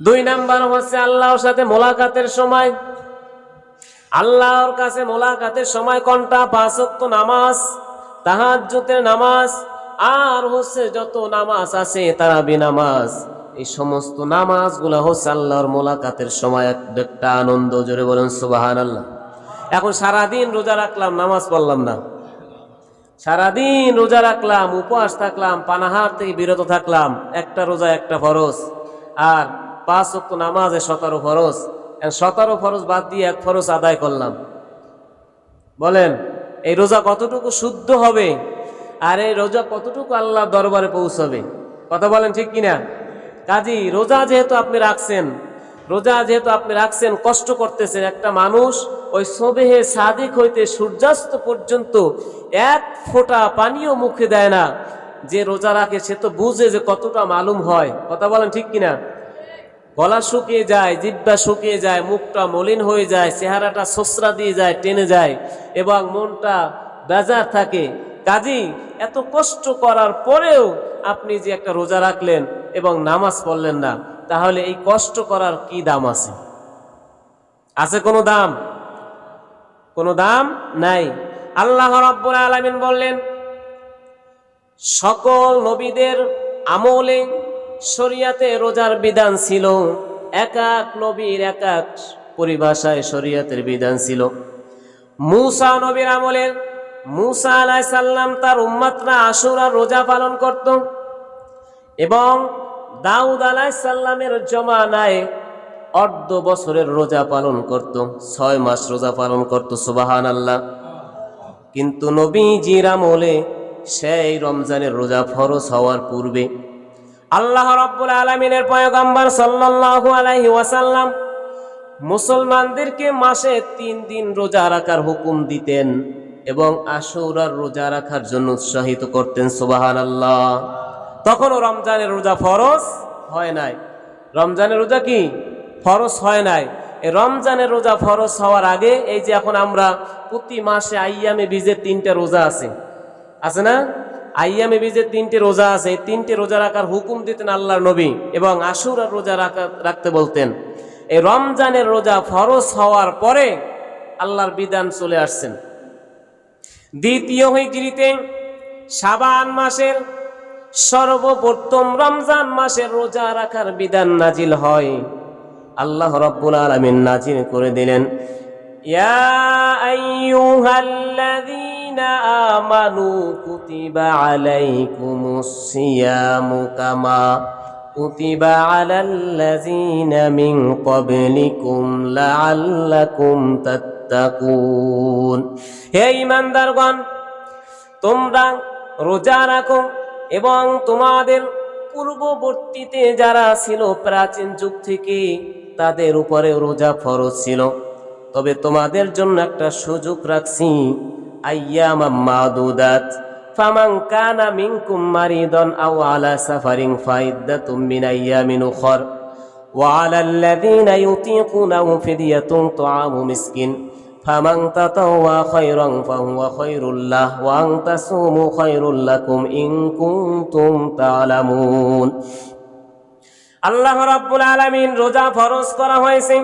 দুই নাম্বার হচ্ছে আল্লাহর সাথে মোলাকাতের সময়। আল্লাহর কাছে মোলাকাতের সময় কোনটা? 5 ওয়াক্ত নামাজ, তাহাজ্জুদের নামাজ, আর হচ্ছে যত নামাজ আছে তারাবি নামাজ। এই সমস্ত নামাজগুলো হচ্ছে আল্লাহর মোলাকাতের সময় একটা আনন্দ। জোরে বলেন সুবহানাল্লাহ। এখন সারাদিন রোজা রাখলাম, নামাজ পড়লাম না, সারাদিন রোজা রাখলাম, উপবাস থাকলাম, পানাহার থেকে বিরত থাকলাম, একটা রোজা একটা ফরজ, আর 5 ওয়াক্ত নামাজে 17 ফরজ। 17 ফরজ বাদ দিয়ে 1 ফরজ আদায় করলাম। বলেন এই রোজা কতটুকু শুদ্ধ হবে, আর এই রোজা কতটুকু আল্লাহ দরবারে পৌঁছবে? কথা বলেন ঠিক কিনা? কাজী রোজা যেহেতু আপনি রাখছেন, কষ্ট করতেছেন। একটা মানুষ ওই সবেহে সাদিক হইতে সূর্যাস্ত পর্যন্ত 1 ফোঁটা পানিও মুখে দেয় না। যে রোজা রাখে সে তো বুঝে যে কতটা মালুম হয়। কথা বলেন ঠিক কিনা? গলা শুকিয়ে যায়, জিহ্বা শুকিয়ে যায়, মুখটা মলিন হয়ে যায়, চেহারাটা সোসরা দিয়ে যায়, টেনে যায়, এবং মনটা বেজার থাকে। কাজী এত কষ্ট করার পরেও আপনি যে একটা রোজা রাখলেন এবং নামাজ পড়লেন না, তাহলে এই কষ্ট করার কি দাম আছে? আছে কোনো দাম? কোনো দাম নাই। আল্লাহ রাব্বুল আলামিন বললেন, সকল নবীদের আমলে শরিয়াতে রোজার বিধান ছিল, এক এক নবীর এক এক পরিভাষায় শরিয়াতের বিধান ছিল। মূসা নবীর আমলে মূসা আলাইহিস সালাম তার উম্মতরা আশুরার রোজা পালন করত, এবং দাউদ আলাইহিস সালামের জমানায় অর্ধ বছরের রোজা পালন করত, 6 মাস রোজা পালন করত। সুবহানাল্লাহ। কিন্তু নবীজির আমলে সেই রমজানের রোজা ফরজ হওয়ার পূর্বে আল্লাহ রাব্বুল আলামিনের পয়গম্বর সাল্লাল্লাহু আলাইহি ওয়াসাল্লাম মুসলমানদেরকে মাসে 3 দিন রোজা রাখার হুকুম দিতেন এবং আশুরার রোজা রাখার জন্য উৎসাহিত করতেন। সুবহানাল্লাহ। তখনও রমজানের রোজা ফরজ হয় নাই। রমজানের রোজা কি ফরজ হয় নাই? এই রমজানের রোজা ফরজ হওয়ার আগে এই যে এখন আমরা প্রতি মাসে আইয়ামে বীজের 3টা রোজা আছে না? আইয়ামে বীজের 3টে রোজা আছে। এই 3টে রোজা রাখার হুকুম দিতেন আল্লাহর নবী, এবং আশুরার রোজা রাখতে বলতেন। এই রমজানের রোজা ফরজ হওয়ার পরে আল্লাহর বিধান চলে আসছেন। দ্বিতীয় হিজরিতে শাবান মাসের সর্বপ্রথম রমজান মাসের রোজা রাখার বিধান নাজিল হয়। আল্লাহ রাব্বুল আলামিন নাজিল করে দিলেন, ইয়া আইয়ুহাল্লাযীনা আমানু কুতিবা আলাইকুমুস সিয়ামু কামা কুতিবা আলাল্লাযীনা মিন ক্বাবলিকুম লাআল্লাকুম তাত্তাকুন। হে ঈমানদারগণ, তোমরা রোজা রাখো, এবং তোমাদের পূর্ববর্তীতে যারা ছিল প্রাচীন যুগ থেকে তাদের উপরে রোজা ফরজ ছিল, তবে তোমাদের জন্য একটা সুযোগ রাখছি, আইয়ামাম মাদুদাত, ফামান কানা মিনকুম মারিদান আও আলা সাফারিন ফাইদ্দাতুম মিন আইয়ামিন উখর, ওয়া আলাল্লাযীনা ইউতীকুনাহু ফিদিয়াতুন তুআমু মিসকিন, ফামান তাতাওয়া খায়রান ফাহুয়া খায়রুল লাহ, ওয়া আন তাসুমু খায়রুল লাকুম ইন কুনতুম তা'লামুন। আল্লাহ রাব্বুল আলামিন রোজা ফরজ করা হয়েছে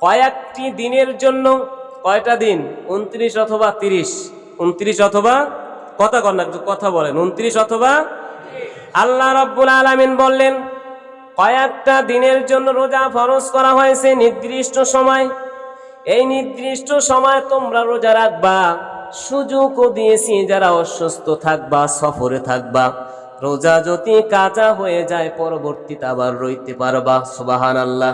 কয়েকটি দিনের জন্য। কয়টা দিন? 29 অথবা 30? 29 অথবা কথা বলেন 29 অথবা? আল্লাহ রাব্বুল আলামিন বললেন কয়েকটা দিনের জন্য রোজা ফরজ করা হয়েছে নির্দিষ্ট সময়। এই নির্দিষ্ট সময় তোমরা রোজা রাখবা। সুযোগও দিয়েছি যারা অসুস্থ থাকবা, সফরে থাকবা, রোজা যদি কাজা হয়ে যায় পরবর্তীতে আবার রইতে পারবা। সুবহানাল্লাহ।